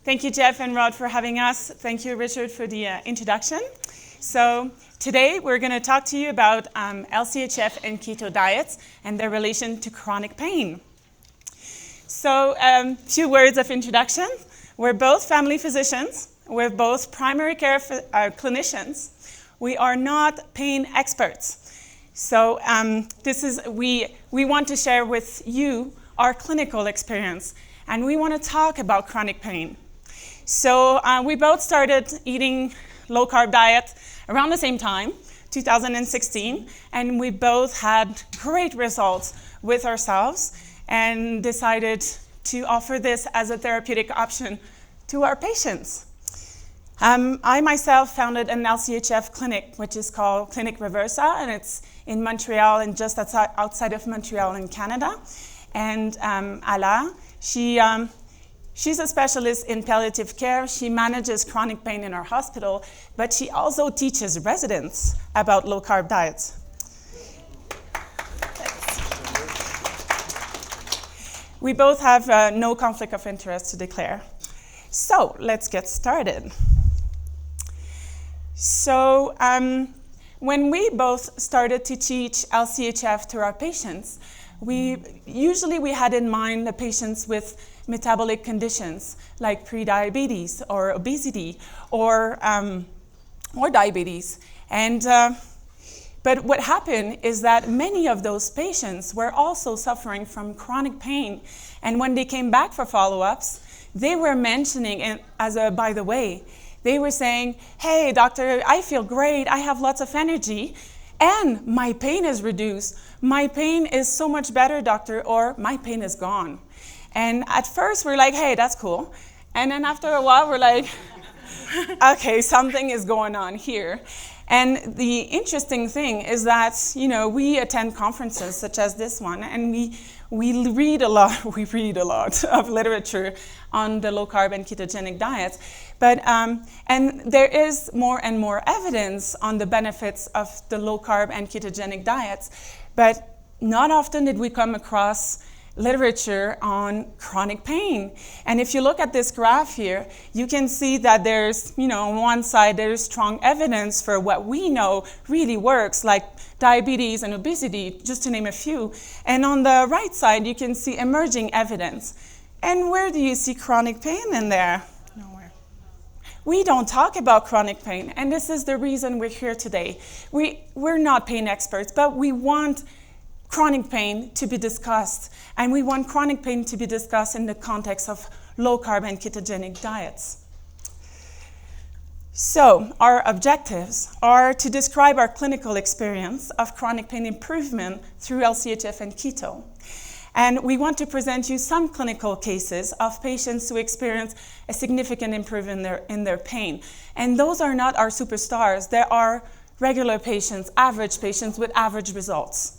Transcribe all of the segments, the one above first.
Thank you, Jeff and Rod, for having us. Thank you, Richard, for the introduction. So today we're going to talk to you about LCHF and keto diets and their relation to chronic pain. So a few words of introduction. We're both family physicians. We're both primary care clinicians. We are not pain experts. So we want to share with you our clinical experience, and we want to talk about chronic pain. So we both started eating low-carb diet around the same time, 2016, and we both had great results with ourselves and decided to offer this as a therapeutic option to our patients. I myself founded an LCHF clinic, which is called Clinique Reversa, and it's in Montreal and just outside of Montreal in Canada. And Hala, she's a specialist in palliative care. She manages chronic pain in our hospital, but she also teaches residents about low-carb diets. We both have no conflict of interest to declare. So let's get started. So when we both started to teach LCHF to our patients, we had in mind the patients with metabolic conditions like prediabetes or obesity or diabetes. But what happened is that many of those patients were also suffering from chronic pain. And when they came back for follow-ups, they were mentioning, and by the way, they were saying, hey, doctor, I feel great. I have lots of energy, and my pain is reduced. My pain is so much better, doctor, or my pain is gone. And at first, we're like, hey, that's cool. And then after a while, we're like, okay, something is going on here. And the interesting thing is that, we attend conferences such as this one, and we read a lot of literature on the low-carb and ketogenic diets. But, and there is more and more evidence on the benefits of the low-carb and ketogenic diets, but not often did we come across literature on chronic pain. And if you look at this graph here, you can see that there's, on one side, there's strong evidence for what we know really works, like diabetes and obesity, just to name a few. And on the right side, you can see emerging evidence. And where do you see chronic pain in there? Nowhere. We don't talk about chronic pain, and this is the reason we're here today. We're not pain experts, but we want chronic pain to be discussed, and we want chronic pain to be discussed in the context of low-carb and ketogenic diets. So our objectives are to describe our clinical experience of chronic pain improvement through LCHF and keto. And we want to present you some clinical cases of patients who experience a significant improvement in their pain. And those are not our superstars. There are regular patients, average patients with average results.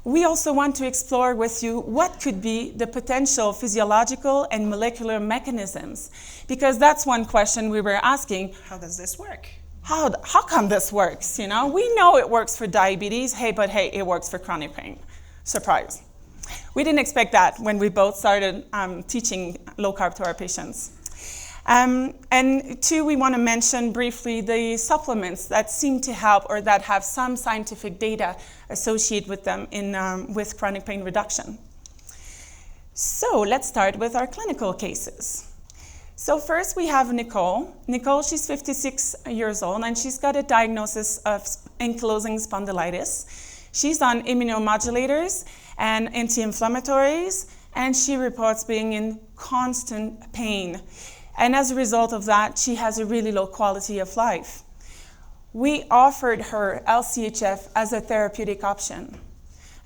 We also want to explore with you what could be the potential physiological and molecular mechanisms, because that's one question we were asking. How does this work? How come this works? We know it works for diabetes, but it works for chronic pain. Surprise. We didn't expect that when we both started teaching low carb to our patients. And two, we want to mention briefly the supplements that seem to help or that have some scientific data associated with them with chronic pain reduction. So let's start with our clinical cases. So first we have Nicole. Nicole, she's 56 years old, and she's got a diagnosis of ankylosing spondylitis. She's on immunomodulators and anti-inflammatories, and she reports being in constant pain. And as a result of that, she has a really low quality of life. We offered her LCHF as a therapeutic option.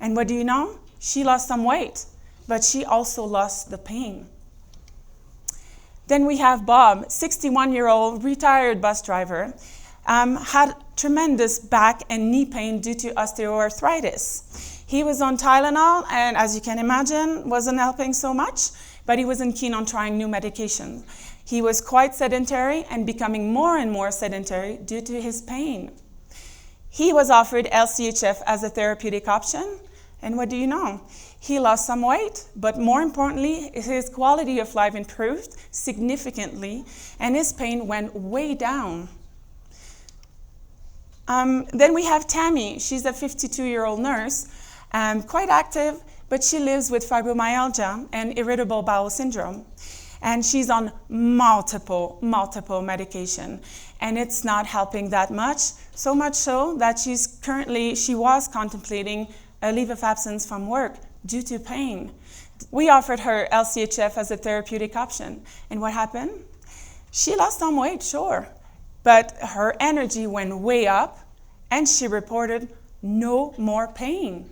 And what do you know? She lost some weight, but she also lost the pain. Then we have Bob, 61-year-old retired bus driver, had tremendous back and knee pain due to osteoarthritis. He was on Tylenol, and as you can imagine, wasn't helping so much, but he wasn't keen on trying new medication. He was quite sedentary and becoming more and more sedentary due to his pain. He was offered LCHF as a therapeutic option, And what do you know? He lost some weight, but more importantly, his quality of life improved significantly, and his pain went way down. Then we have Tammy. She's a 52-year-old nurse, quite active, but she lives with fibromyalgia and irritable bowel syndrome. And she's on multiple medication. And it's not helping that much, so much so that she was contemplating a leave of absence from work due to pain. We offered her LCHF as a therapeutic option. And what happened? She lost some weight, sure, but her energy went way up, and she reported no more pain.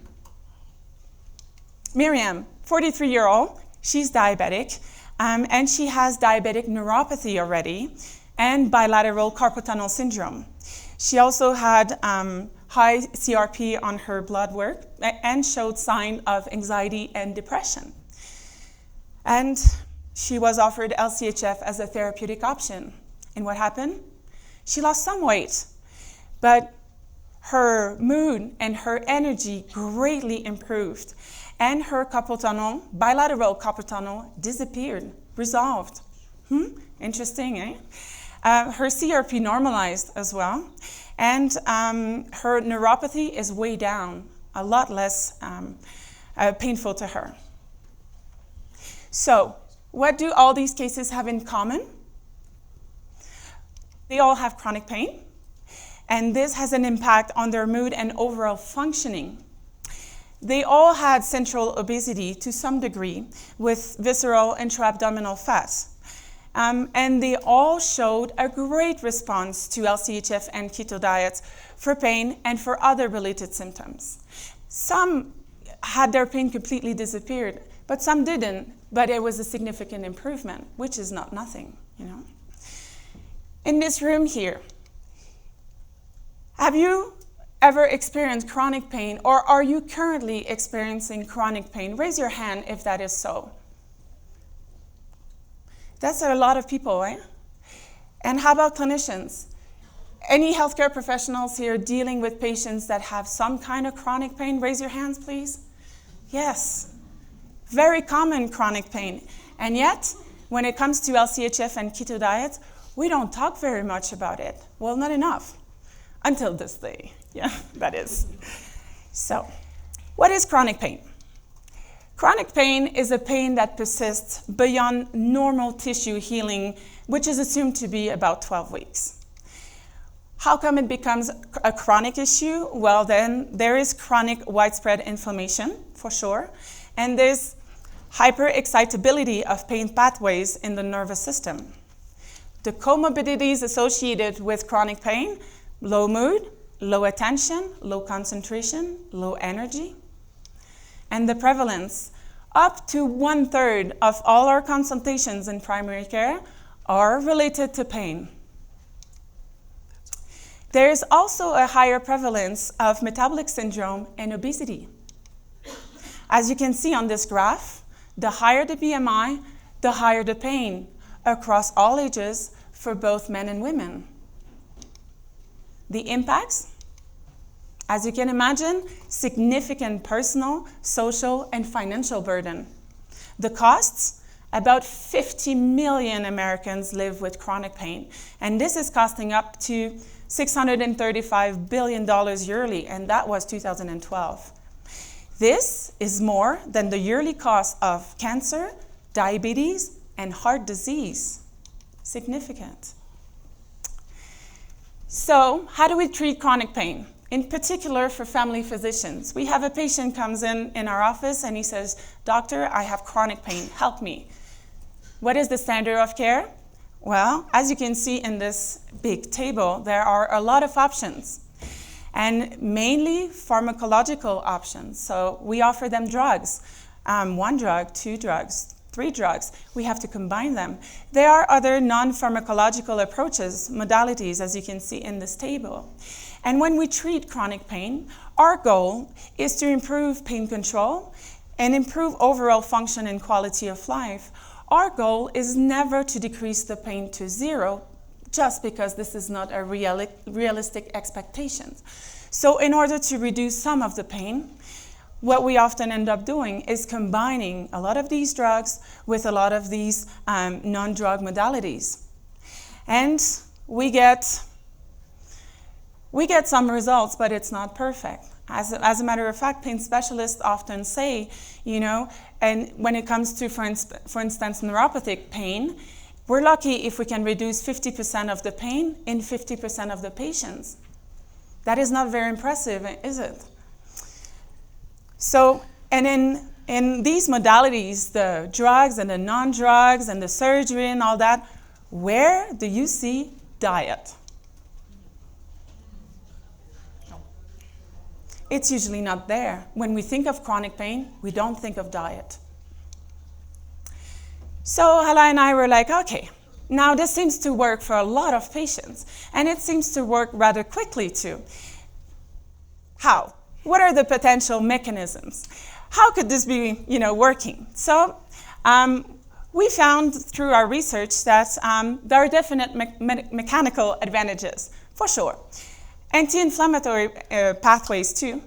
Miriam, 43-year-old, she's diabetic, and she has diabetic neuropathy already and bilateral carpal tunnel syndrome. She also had high CRP on her blood work and showed signs of anxiety and depression. And she was offered LCHF as a therapeutic option. And what happened? She lost some weight, but her mood and her energy greatly improved. And her carpal tunnel, bilateral carpal tunnel, disappeared, resolved. Interesting, eh? Her CRP normalized as well. And her neuropathy is way down, a lot less painful to her. So, what do all these cases have in common? They all have chronic pain, and this has an impact on their mood and overall functioning. They all had central obesity to some degree with visceral intra-abdominal fat. And they all showed a great response to LCHF and keto diets for pain and for other related symptoms. Some had their pain completely disappeared, but some didn't, but it was a significant improvement, which is not nothing, you know. In this room here, have you ever experienced chronic pain, or are you currently experiencing chronic pain? Raise your hand if that is so. That's a lot of people, eh? And how about clinicians? Any healthcare professionals here dealing with patients that have some kind of chronic pain? Raise your hands, please. Yes. Very common chronic pain. And yet, when it comes to LCHF and keto diets, we don't talk very much about it. Well, not enough. Until this day. Yeah, that is. So, what is chronic pain? Chronic pain is a pain that persists beyond normal tissue healing, which is assumed to be about 12 weeks. How come it becomes a chronic issue? Well, then there is chronic widespread inflammation, for sure, and there's hyperexcitability of pain pathways in the nervous system. The comorbidities associated with chronic pain: low mood, low attention, low concentration, low energy. And the prevalence: up to 1/3 of all our consultations in primary care are related to pain. There is also a higher prevalence of metabolic syndrome and obesity. As you can see on this graph, the higher the BMI, the higher the pain across all ages for both men and women. The impacts? As you can imagine, significant personal, social, and financial burden. The costs? About 50 million Americans live with chronic pain, and this is costing up to $635 billion yearly, and that was 2012. This is more than the yearly cost of cancer, diabetes, and heart disease. Significant. So, how do we treat chronic pain? In particular for family physicians. We have a patient comes in our office and he says, "Doctor, I have chronic pain, help me." What is the standard of care? Well, as you can see in this big table, there are a lot of options, and mainly pharmacological options. So we offer them drugs, 1 drug, 2 drugs, 3 drugs. We have to combine them. There are other non-pharmacological approaches, modalities, as you can see in this table. And when we treat chronic pain, our goal is to improve pain control and improve overall function and quality of life. Our goal is never to decrease the pain to 0, just because this is not a realistic expectation. So in order to reduce some of the pain, what we often end up doing is combining a lot of these drugs with a lot of these non-drug modalities. And we get some results, but it's not perfect. As a matter of fact, pain specialists often say, and when it comes to, for instance, neuropathic pain, we're lucky if we can reduce 50% of the pain in 50% of the patients. That is not very impressive, is it? So, and in these modalities, the drugs and the non-drugs and the surgery and all that, where do you see diet? It's usually not there. When we think of chronic pain, we don't think of diet. So Hala and I were like, okay, now this seems to work for a lot of patients, and it seems to work rather quickly too. How? What are the potential mechanisms? How could this be, working? So we found through our research that there are definite mechanical advantages, for sure. Anti-inflammatory pathways too.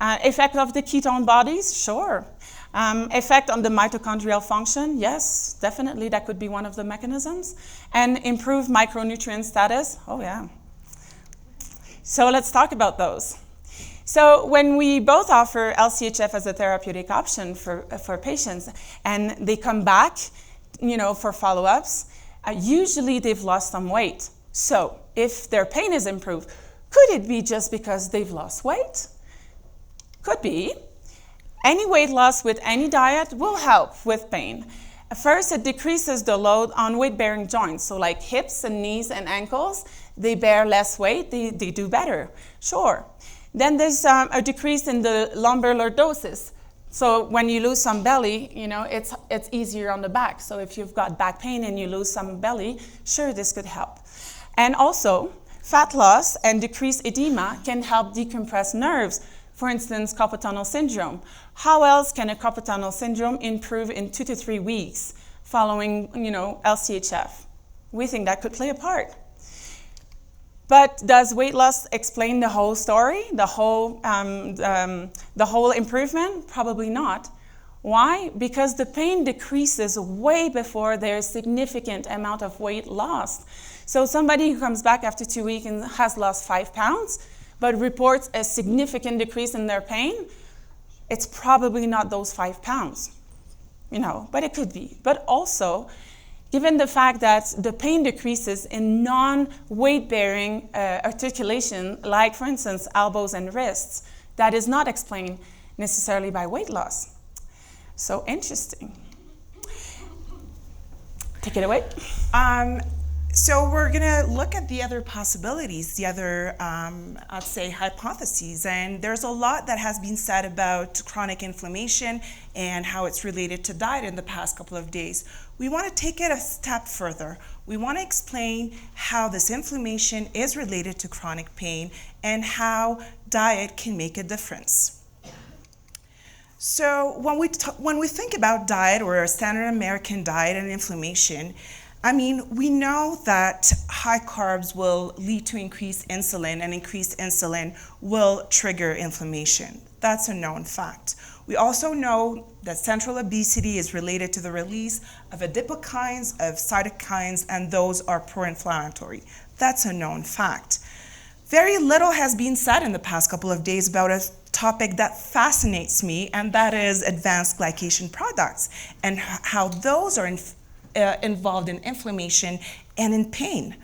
Effect of the ketone bodies, sure. Effect on the mitochondrial function, yes, definitely that could be one of the mechanisms. And improved micronutrient status, oh yeah. So let's talk about those. So when we both offer LCHF as a therapeutic option for patients, and they come back, for follow-ups, usually they've lost some weight. So if their pain is improved, could it be just because they've lost weight? Could be. Any weight loss with any diet will help with pain. First, it decreases the load on weight-bearing joints. So like hips and knees and ankles, they bear less weight, they do better, sure. Then there's a decrease in the lumbar lordosis. So when you lose some belly, it's easier on the back. So if you've got back pain and you lose some belly, sure, this could help. And also, fat loss and decreased edema can help decompress nerves. For instance, carpal tunnel syndrome. How else can a carpal tunnel syndrome improve in 2 to 3 weeks following, LCHF? We think that could play a part. But does weight loss explain the whole story, the whole improvement? Probably not. Why? Because the pain decreases way before there's significant amount of weight lost. So somebody who comes back after 2 weeks and has lost 5 pounds, but reports a significant decrease in their pain, it's probably not those 5 pounds, but it could be. But also, given the fact that the pain decreases in non-weight-bearing articulation, like, for instance, elbows and wrists, that is not explained necessarily by weight loss. So interesting. Take it away. So we're going to look at the other possibilities, the other, I'd say, hypotheses. And there's a lot that has been said about chronic inflammation and how it's related to diet in the past couple of days. We want to take it a step further. We want to explain how this inflammation is related to chronic pain and how diet can make a difference. So when we think about diet or a standard American diet and inflammation, we know that high carbs will lead to increased insulin, and increased insulin will trigger inflammation. That's a known fact. We also know that central obesity is related to the release of adipokines, of cytokines, and those are pro-inflammatory. That's a known fact. Very little has been said in the past couple of days about a topic that fascinates me, and that is advanced glycation products and how those are involved in inflammation and in pain.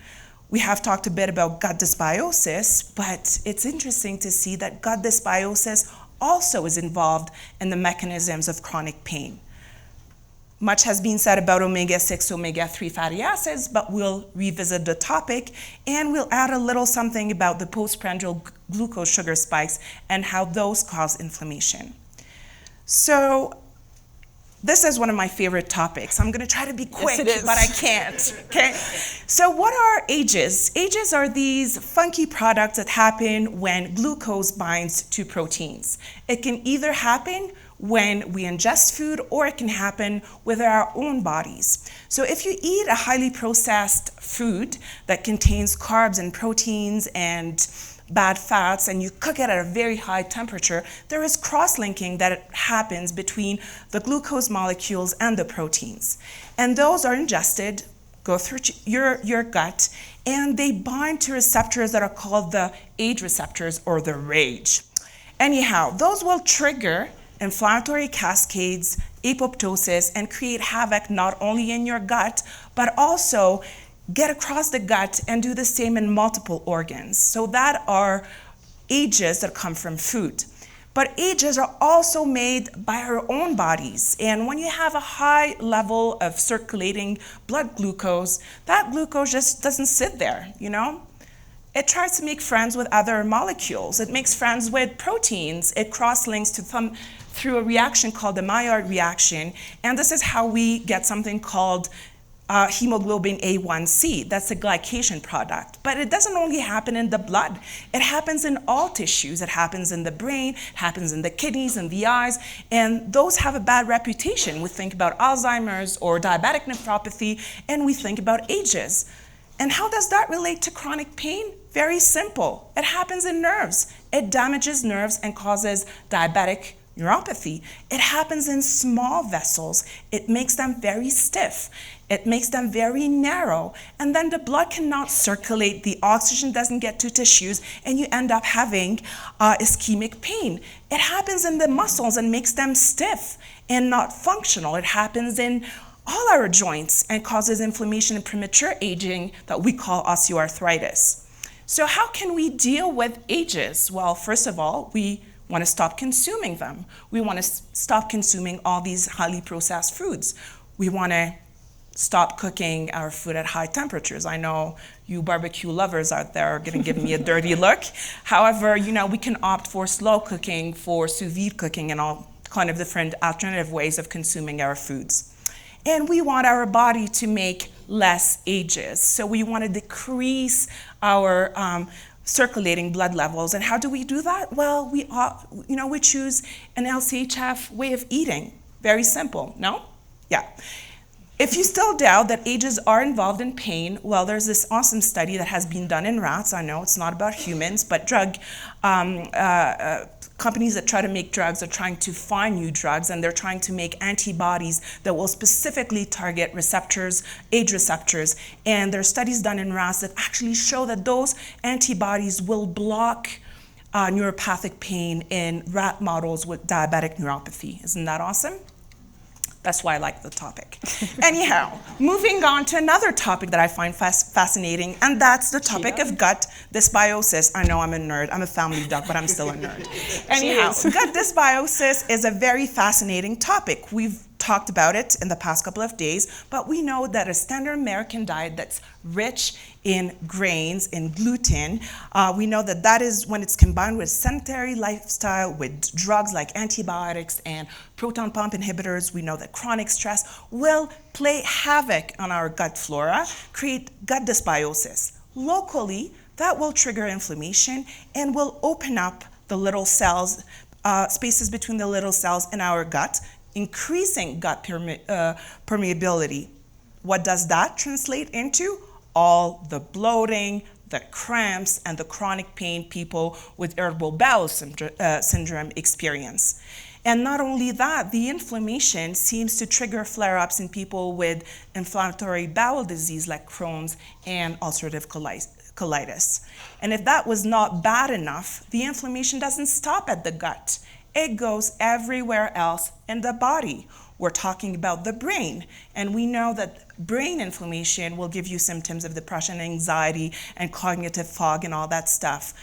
We have talked a bit about gut dysbiosis, but it's interesting to see that gut dysbiosis also is involved in the mechanisms of chronic pain. Much has been said about omega-6, omega-3 fatty acids, but we'll revisit the topic and we'll add a little something about the postprandial glucose sugar spikes and how those cause inflammation. So this is one of my favorite topics. I'm going to try to be quick, yes, but I can't. Okay. So what are AGEs? AGEs are these funky products that happen when glucose binds to proteins. It can either happen when we ingest food, or it can happen with our own bodies. So if you eat a highly processed food that contains carbs and proteins and bad fats and you cook it at a very high temperature, there is cross-linking that happens between the glucose molecules and the proteins. And those are ingested, go through your gut, and they bind to receptors that are called the age receptors or the RAGE. Anyhow, those will trigger inflammatory cascades, apoptosis, and create havoc not only in your gut, but also get across the gut and do the same in multiple organs. So that are ages that come from food. But ages are also made by our own bodies. And when you have a high level of circulating blood glucose, that glucose just doesn't sit there, you know? It tries to make friends with other molecules. It makes friends with proteins. It cross-links through a reaction called the Maillard reaction. And this is how we get something called hemoglobin A1C. That's a glycation product. But it doesn't only happen in the blood. It happens in all tissues. It happens in the brain, it happens in the kidneys and the eyes, and those have a bad reputation. We think about Alzheimer's or diabetic nephropathy, and we think about ages. And how does that relate to chronic pain? Very simple. It happens in nerves. It damages nerves and causes diabetic neuropathy. It happens in small vessels. It makes them very stiff. It makes them very narrow. And then the blood cannot circulate, the oxygen doesn't get to tissues, and you end up having ischemic pain. It happens in the muscles and makes them stiff and not functional. It happens in all our joints and causes inflammation and premature aging that we call osteoarthritis. So how can we deal with ages? Well, first of all, we want to stop consuming them. We want to stop consuming all these highly processed foods. We want to stop cooking our food at high temperatures. I know you barbecue lovers out there are going to give me a dirty look. However, you know, we can opt for slow cooking, for sous vide cooking, and all kind of different alternative ways of consuming our foods. And we want our body to make less ages. So we want to decrease our circulating blood levels. And how do we do that? Well, we choose an LCHF way of eating. Very simple, no? Yeah. If you still doubt that ages are involved in pain, well, there's this awesome study that has been done in rats. I know it's not about humans, but companies that try to make drugs are trying to find new drugs, and they're trying to make antibodies that will specifically target receptors, age receptors. And there are studies done in rats that actually show that those antibodies will block neuropathic pain in rat models with diabetic neuropathy. Isn't that awesome? That's why I like the topic. Anyhow, moving on to another topic that I find fascinating, and that's the topic of gut dysbiosis. I know I'm a nerd. I'm a family doc, but I'm still a nerd. Anyhow, gut dysbiosis is a very fascinating topic. We've talked about it in the past couple of days, but we know that a standard American diet that's rich in grains, in gluten, we know that that is when it's combined with sedentary lifestyle, with drugs like antibiotics and proton pump inhibitors, we know that chronic stress will play havoc on our gut flora, create gut dysbiosis. Locally, that will trigger inflammation and will open up the little cells, spaces between the little cells in our gut, increasing gut permeability. What does that translate into? All the bloating, the cramps, and the chronic pain people with irritable bowel syndrome experience. And not only that, the inflammation seems to trigger flare-ups in people with inflammatory bowel disease like Crohn's and ulcerative colitis. And if that was not bad enough, the inflammation doesn't stop at the gut. It goes everywhere else in the body. We're talking about the brain, and we know that brain inflammation will give you symptoms of depression, anxiety, and cognitive fog and all that stuff.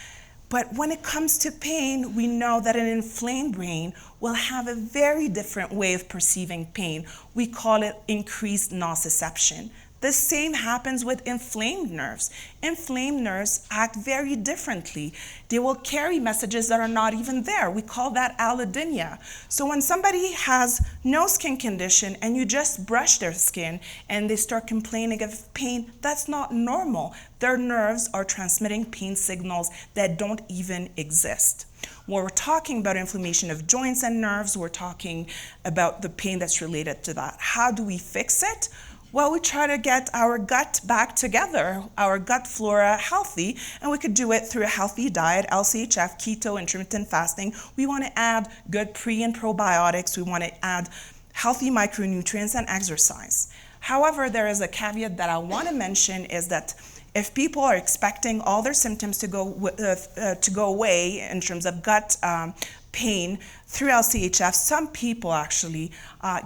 But when it comes to pain, we know that an inflamed brain will have a very different way of perceiving pain. We call it increased nociception. The same happens with inflamed nerves. Inflamed nerves act very differently. They will carry messages that are not even there. We call that allodynia. So when somebody has no skin condition and you just brush their skin and they start complaining of pain, that's not normal. Their nerves are transmitting pain signals that don't even exist. When we're talking about inflammation of joints and nerves, we're talking about the pain that's related to that. How do we fix it? Well, we try to get our gut back together, our gut flora healthy, and we could do it through a healthy diet, LCHF, keto, intermittent fasting. We want to add good pre and probiotics. We want to add healthy micronutrients and exercise. However, there is a caveat that I want to mention is that if people are expecting all their symptoms to go away in terms of gut pain through LCHF, some people actually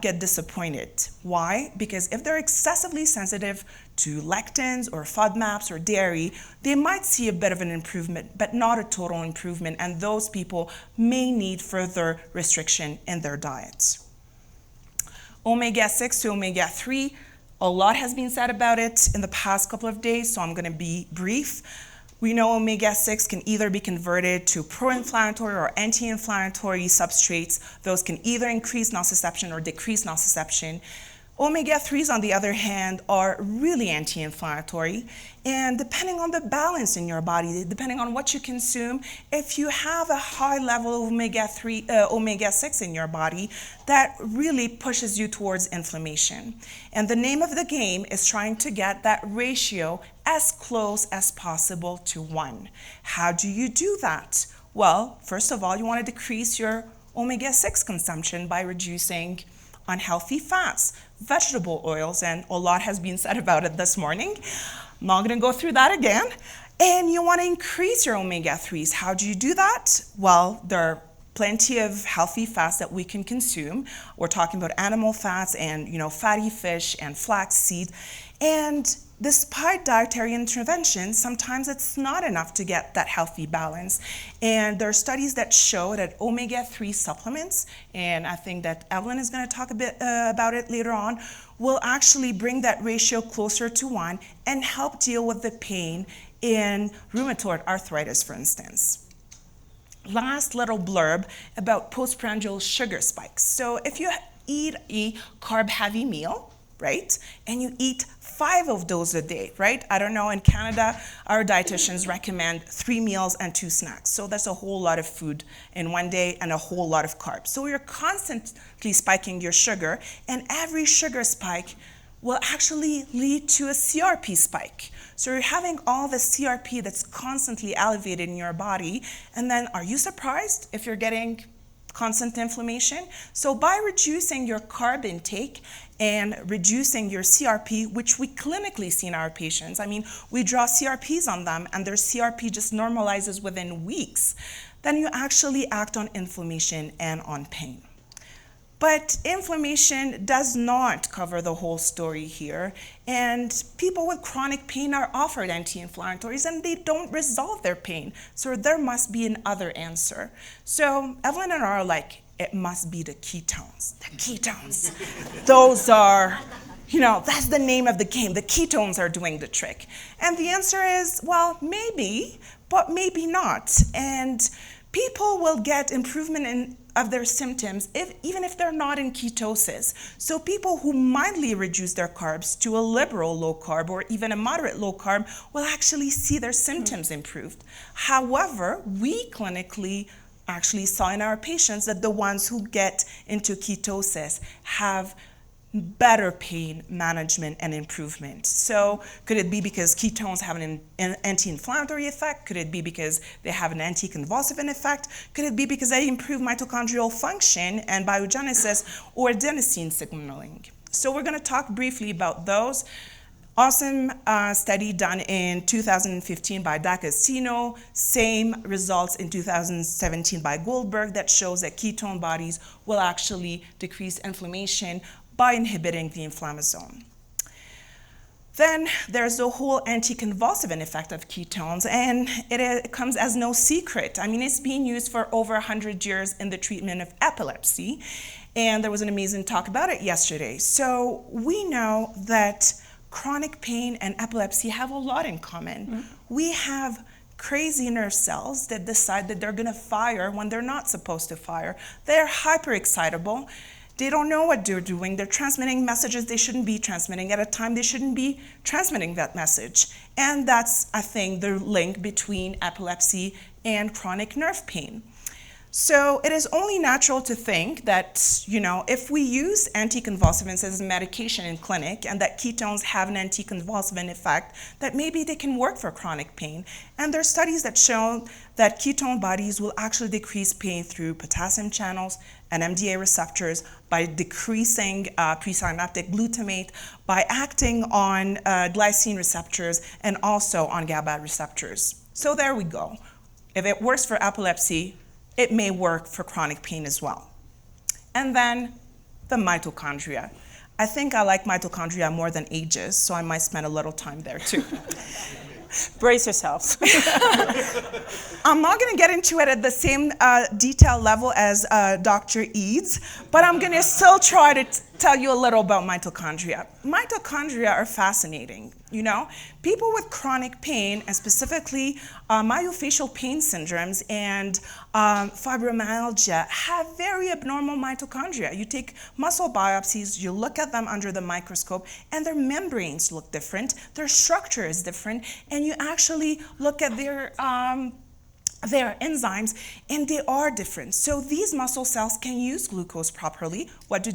get disappointed. Why? Because if they're excessively sensitive to lectins or FODMAPs or dairy, they might see a bit of an improvement, but not a total improvement, and those people may need further restriction in their diets. Omega-6 to omega-3, a lot has been said about it in the past couple of days, so I'm going to be brief. We know omega-6 can either be converted to pro-inflammatory or anti-inflammatory substrates. Those can either increase nociception or decrease nociception. Omega-3s, on the other hand, are really anti-inflammatory, and depending on the balance in your body, depending on what you consume, if you have a high level of omega-6 in your body, that really pushes you towards inflammation. And the name of the game is trying to get that ratio as close as possible to 1. How do you do that? Well, first of all, you want to decrease your omega-6 consumption by reducing unhealthy fats, vegetable oils, and a lot has been said about it this morning. I'm not going to go through that again. And you want to increase your omega-3s. How do you do that? Well, there are plenty of healthy fats that we can consume. We're talking about animal fats and fatty fish and flaxseed. And despite dietary intervention, sometimes it's not enough to get that healthy balance. And there are studies that show that omega-3 supplements, and I think that Evelyne is going to talk a bit about it later on, will actually bring that ratio closer to 1 and help deal with the pain in rheumatoid arthritis, for instance. Last little blurb about postprandial sugar spikes. So if you eat a carb-heavy meal, right, and you eat 5 of those a day, right? I don't know, in Canada, our dietitians recommend 3 meals and 2 snacks. So that's a whole lot of food in one day and a whole lot of carbs. So you're constantly spiking your sugar, and every sugar spike will actually lead to a CRP spike. So you're having all the CRP that's constantly elevated in your body, and then are you surprised if you're getting constant inflammation? So by reducing your carb intake and reducing your CRP, which we clinically see in our patients, I mean, we draw CRPs on them and their CRP just normalizes within weeks, then you actually act on inflammation and on pain. But inflammation does not cover the whole story here, and people with chronic pain are offered anti-inflammatories and they don't resolve their pain. So there must be another answer. So Evelyne and I are like, it must be the ketones. The ketones. Those are, that's the name of the game. The ketones are doing the trick. And the answer is, well, maybe, but maybe not. And people will get improvement of their symptoms even if they're not in ketosis. So people who mildly reduce their carbs to a liberal low carb or even a moderate low carb will actually see their symptoms improved. However, we clinically actually saw in our patients that the ones who get into ketosis have better pain management and improvement. So could it be because ketones have an anti-inflammatory effect? Could it be because they have an anticonvulsivant effect? Could it be because they improve mitochondrial function and biogenesis or adenosine signaling? So we're going to talk briefly about those. Awesome study done in 2015 by D'Agostino, same results in 2017 by Goldberg that shows that ketone bodies will actually decrease inflammation by inhibiting the inflammasome. Then there's the whole anticonvulsivant effect of ketones, and it comes as no secret. I mean, it's been used for over 100 years in the treatment of epilepsy, and there was an amazing talk about it yesterday. So we know that chronic pain and epilepsy have a lot in common. Mm-hmm. We have crazy nerve cells that decide that they're gonna fire when they're not supposed to fire. They're hyperexcitable. They don't know what they're doing. They're transmitting messages they shouldn't be transmitting at a time they shouldn't be transmitting that message. And that's, I think, the link between epilepsy and chronic nerve pain. So it is only natural to think that, if we use anticonvulsivants as a medication in clinic and that ketones have an anticonvulsivant effect, that maybe they can work for chronic pain. And there are studies that show that ketone bodies will actually decrease pain through potassium channels and NMDA receptors, by decreasing presynaptic glutamate, by acting on glycine receptors, and also on GABA receptors. So there we go. If it works for epilepsy, it may work for chronic pain as well. And then the mitochondria. I think I like mitochondria more than ages, so I might spend a little time there too. Brace yourselves. I'm not going to get into it at the same detail level as Dr. Eads, but I'm going to still try to tell you a little about mitochondria. Mitochondria are fascinating. People with chronic pain, and specifically myofascial pain syndromes and fibromyalgia, have very abnormal mitochondria. You take muscle biopsies, you look at them under the microscope, and their membranes look different, their structure is different, and you actually look at their enzymes, and they are different. So these muscle cells can use glucose properly. What do?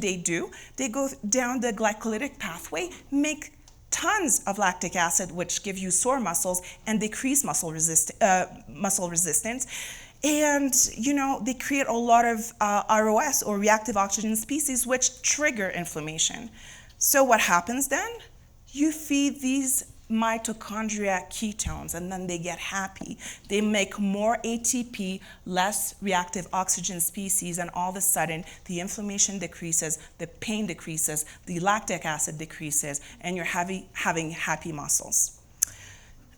They go down the glycolytic pathway, make tons of lactic acid, which give you sore muscles and decrease muscle resistance. And, they create a lot of ROS, or reactive oxygen species, which trigger inflammation. So what happens then? You feed these mitochondria ketones, and then they get happy. They make more ATP, less reactive oxygen species, and all of a sudden the inflammation decreases, the pain decreases, the lactic acid decreases, and you're having happy muscles.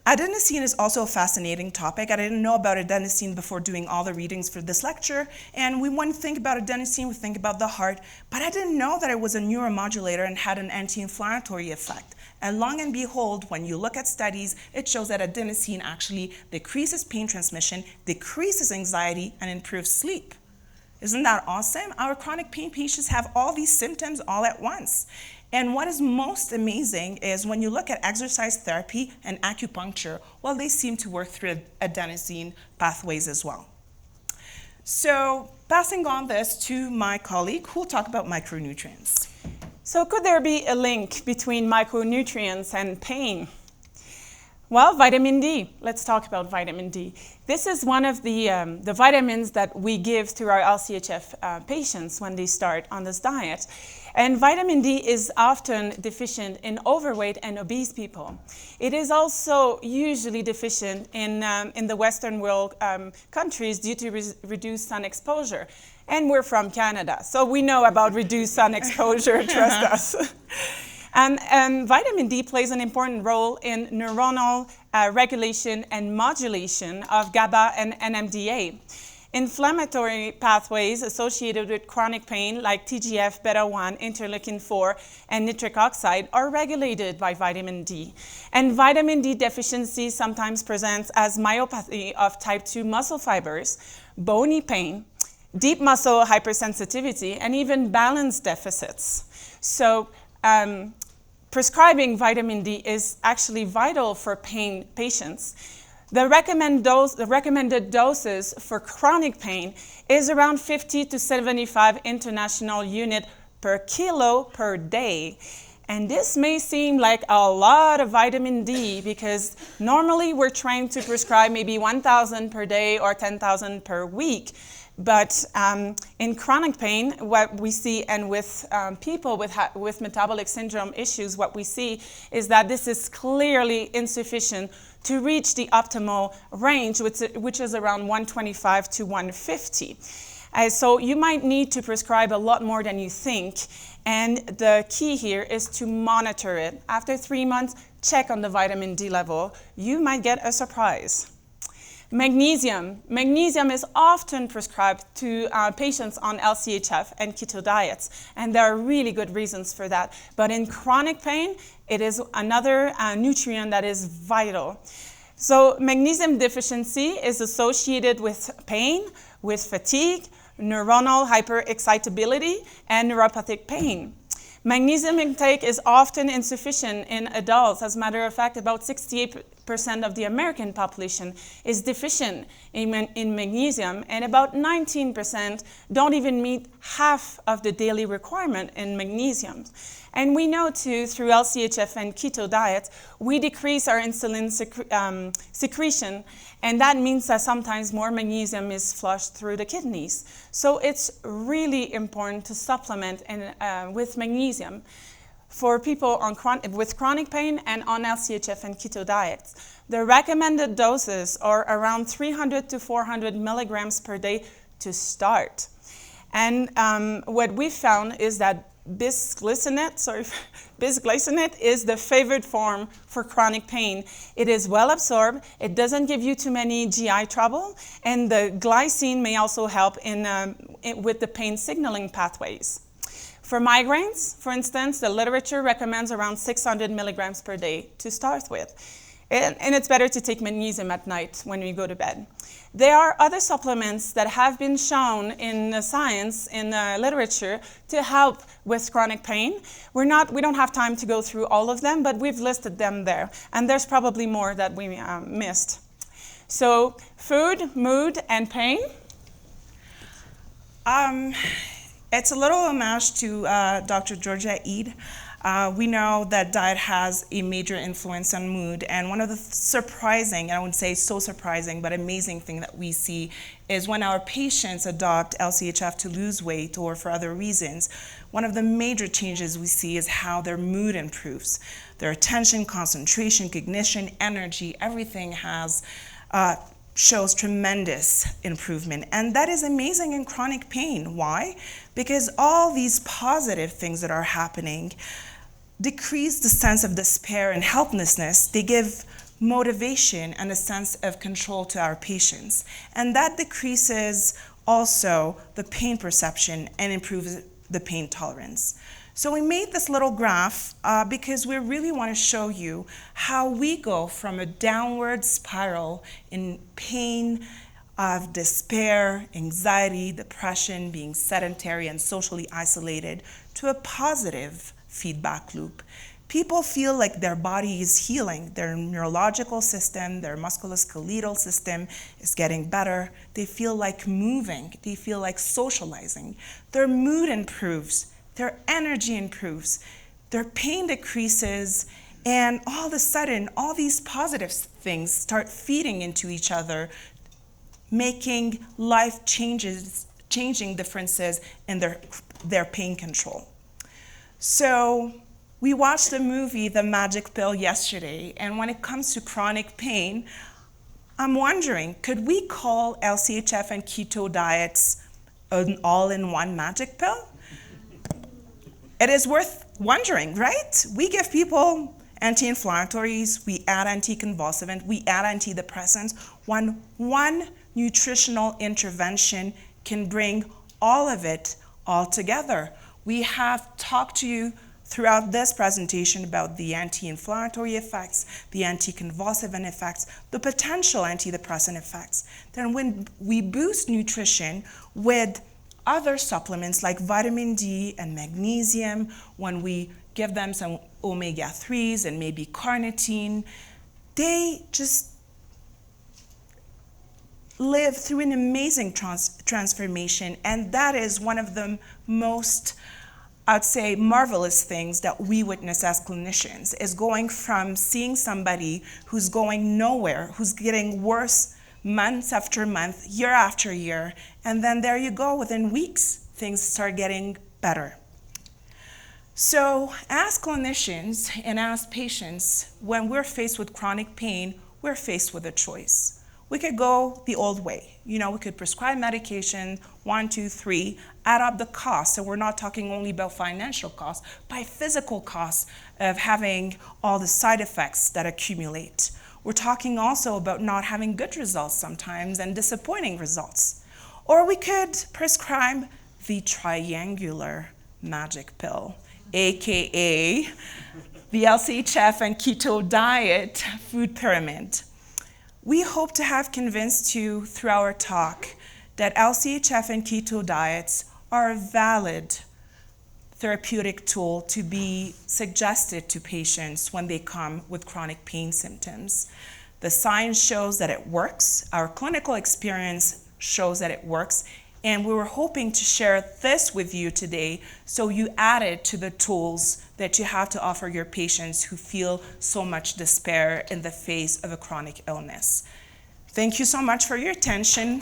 Adenosine is also a fascinating topic. I didn't know about adenosine before doing all the readings for this lecture, and when we think about adenosine, we think about the heart, but I didn't know that it was a neuromodulator and had an anti-inflammatory effect. And long and behold, when you look at studies, it shows that adenosine actually decreases pain transmission, decreases anxiety, and improves sleep. Isn't that awesome? Our chronic pain patients have all these symptoms all at once. And what is most amazing is when you look at exercise therapy and acupuncture, well, they seem to work through adenosine pathways as well. So passing on this to my colleague, who will talk about micronutrients. So could there be a link between micronutrients and pain? Well, vitamin D. Let's talk about vitamin D. This is one of the vitamins that we give to our LCHF patients when they start on this diet. And vitamin D is often deficient in overweight and obese people. It is also usually deficient in the Western world countries due to reduced sun exposure. And we're from Canada, so we know about reduced sun exposure, trust us. And vitamin D plays an important role in neuronal regulation and modulation of GABA and NMDA. Inflammatory pathways associated with chronic pain like TGF, beta-1, interleukin-4, and nitric oxide are regulated by vitamin D. And vitamin D deficiency sometimes presents as myopathy of type 2 muscle fibers, bony pain, deep muscle hypersensitivity, and even balance deficits. So prescribing vitamin D is actually vital for pain patients. The recommended doses for chronic pain is around 50 to 75 international units per kilo per day. And this may seem like a lot of vitamin D because normally we're trained to prescribe maybe 1,000 per day or 10,000 per week. But in chronic pain, what we see, and with people with metabolic syndrome issues, what we see is that this is clearly insufficient to reach the optimal range, which is around 125 to 150. So you might need to prescribe a lot more than you think. And the key here is to monitor it. After 3 months, check on the vitamin D level. You might get a surprise. Magnesium. Magnesium is often prescribed to patients on LCHF and keto diets, and there are really good reasons for that. But in chronic pain, it is another nutrient that is vital. So magnesium deficiency is associated with pain, with fatigue, neuronal hyperexcitability, and neuropathic pain. Magnesium intake is often insufficient in adults. As a matter of fact, about 68% of the American population is deficient in magnesium, and about 19% don't even meet half of the daily requirement in magnesium. And we know too, through LCHF and keto diets, we decrease our insulin secretion, and that means that sometimes more magnesium is flushed through the kidneys. So it's really important to supplement with magnesium for people with chronic pain and on LCHF and keto diets. The recommended doses are around 300 to 400 milligrams per day to start. And what we found is that bisglycinate is the favored form for chronic pain. It is well absorbed, it doesn't give you too many GI trouble, and the glycine may also help with the pain signaling pathways. For migraines, for instance, the literature recommends around 600 milligrams per day to start with. And it's better to take magnesium at night when you go to bed. There are other supplements that have been shown in the science, in the literature, to help with chronic pain. We don't have time to go through all of them, but we've listed them there. And there's probably more that we missed. So, food, mood, and pain. It's a little homage to Dr. Georgia Eid. We know that diet has a major influence on mood, and one of the surprising, I wouldn't say so surprising, but amazing thing that we see is when our patients adopt LCHF to lose weight or for other reasons, one of the major changes we see is how their mood improves. Their attention, concentration, cognition, energy, everything shows tremendous improvement. And that is amazing in chronic pain. Why? Because all these positive things that are happening decrease the sense of despair and helplessness. They give motivation and a sense of control to our patients. And that decreases also the pain perception and improves the pain tolerance. So we made this little graph because we really want to show you how we go from a downward spiral in pain, of despair, anxiety, depression, being sedentary and socially isolated, to a positive feedback loop. People feel like their body is healing, their neurological system, their musculoskeletal system is getting better. They feel like moving, they feel like socializing. Their mood improves, their energy improves, their pain decreases, and all of a sudden, all these positive things start feeding into each other, making changing differences in their pain control. So we watched the movie The Magic Pill yesterday, and when it comes to chronic pain, I'm wondering, could we call LCHF and keto diets an all-in-one magic pill? It is worth wondering, right? We give people anti-inflammatories, we add anticonvulsivant, we add antidepressants. One nutritional intervention can bring all of it all together. We have talked to you throughout this presentation about the anti-inflammatory effects, the anticonvulsivant effects, the potential antidepressant effects. Then when we boost nutrition with other supplements like vitamin D and magnesium, when we give them some omega-3s and maybe carnitine, they just live through an amazing transformation. And that is one of the most, I'd say, marvelous things that we witness as clinicians, is going from seeing somebody who's going nowhere, who's getting worse month after month, year after year, and then there you go, within weeks, things start getting better. So as clinicians and as patients, when we're faced with chronic pain, we're faced with a choice. We could go the old way. We could prescribe medication, 1, 2, 3, add up the costs. So we're not talking only about financial costs, but physical costs of having all the side effects that accumulate. We're talking also about not having good results sometimes and disappointing results. Or we could prescribe the triangular magic pill, AKA the LCHF and keto diet food pyramid. We hope to have convinced you through our talk that LCHF and keto diets are a valid therapeutic tool to be suggested to patients when they come with chronic pain symptoms. The science shows that it works. Our clinical experience shows that it works. And we were hoping to share this with you today so you add it to the tools that you have to offer your patients who feel so much despair in the face of a chronic illness. Thank you so much for your attention.